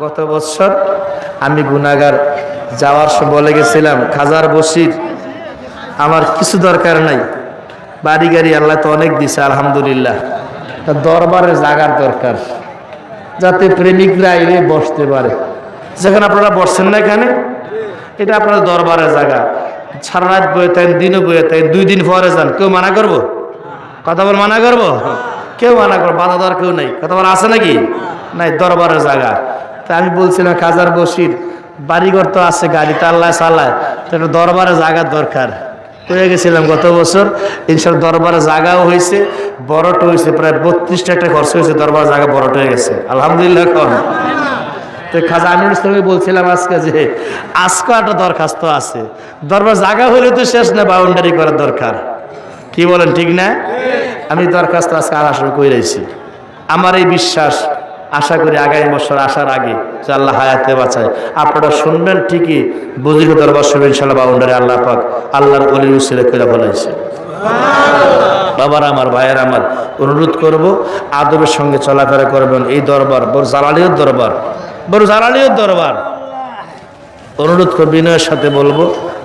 গত বছর আমি গুনাহগার যাওয়ার সময় বলে গেছিলাম, খাজার বসির আমার কিছু দরকার নাই, বাড়ি গাড়ি আল্লাহ তো অনেক দিছে আলহামদুলিল্লাহ, দরবারের জায়গার দরকার যাতে প্রেমিকরা এলে বসতে পারে। যেখানে আপনারা বসছেন না এখানে, এটা আপনার দরবারের জায়গা। সারা রাত বয়ে থাকেন, দিনও বয়ে থাকেন, 2 দিন পরে যান, কেউ মানা করবো? কথা বল মানা করবো? কেউ মানা করবো, বাধা দেওয়ার কেউ নেই। কথা বল আছে নাকি? নাই, দরবারের জায়গা। তা আমি বলছিলাম খাজার বসির বাড়িঘর তো আছে, গাড়ি তো আল্লাহ চালায়, তো একটা দরবারের জায়গার দরকার হয়ে গেছিলাম গত বছর। ইনশাআল্লাহ দরবারের জায়গাও হয়েছে, বড়টা হয়েছে, প্রায় 32 টাকা খরচ হয়েছে, দরবার জায়গা বড়টা হয়ে গেছে আলহামদুলিল্লাহ। তো খাজা আমিনুল ইসলামকে বলছিলাম আজকে যে আজকে একটা দরখাস্ত আছে, দরবার জায়গা হলে তো শেষ না, বাউন্ডারি করার দরকার। কি বলেন, ঠিক না? আমি দরখাস্ত আজকে আসর করে রয়েছি। আমার এই বিশ্বাস, আশা করি আগামী বছর আসার আগে যে আল্লাহ হায়াতে বাঁচায়, আপনারা শুনবেন ঠিকই, বুঝির দরবার শুনবেন ইনশাআল্লাহ বাউন্ডারি আল্লাহ পাক আল্লাহর ওলির উসিলা করে বলাইছে। বাবার আমার, ভাইয়ের আমার, অনুরোধ করব আদবের সঙ্গে চলাফেরা করবেন। এই দরবার বড় জালালিয়ত দরবার, বড় জালালিয়ত দরবার। অনুরোধ করে বিনয়ের সাথে বলবো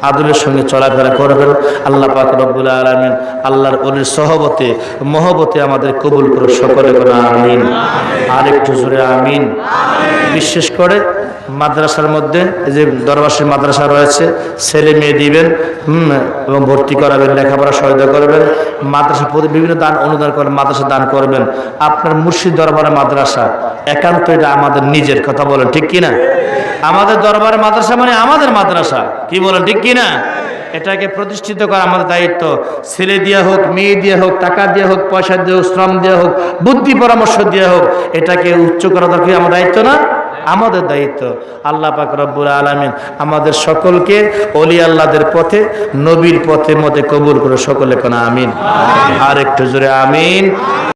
আদরের সঙ্গে চলাফেরা করবেন। আল্লাহ পাক রব্বুল আলামিন আল্লাহর ওলির সহবতে মহবতে আমাদের কবুল করে সকলে বলে আমিন। আর একটু জোরে আমিন। বিশেষ করে মাদ্রাসার মধ্যে যে দরবাসী মাদ্রাসা রয়েছে, ছেলে মেয়ে দিবেন এবং ভর্তি করাবেন, লেখাপড়া সহায়তা করবেন। মাদ্রাসা বিভিন্ন দান অনুদান করবেন, মাদ্রাসা দান করবেন। আপনার মুর্শিদ দরবারে মাদ্রাসা একান্ত এটা আমাদের নিজের। কথা বলেন ঠিক কিনা? আমাদের দরবারে মাদ্রাসা মানে আমাদের মাদ্রাসা। কি বলেন ঠিক কিনা? এটাকে প্রতিষ্ঠিত করা আমাদের দায়িত্ব। ছেলে দিয়া হোক, মেয়ে দিয়া হোক, টাকা দিয়া হোক, পয়সা দিয়ে হোক, শ্রম দেওয়া হোক, বুদ্ধি পরামর্শ দেওয়া হোক, এটাকে উচ্চ করা দরকার আমার দায়িত্ব না? আমাদের দায়িত্ব। আল্লাহ পাক রব্বুল আলামিন আমাদের সকলকে ওলি আল্লাহদের পথে, নবীর পথে মতে কবুল করে সকলে কোন আমিন। আর একটু জোরে আমিন।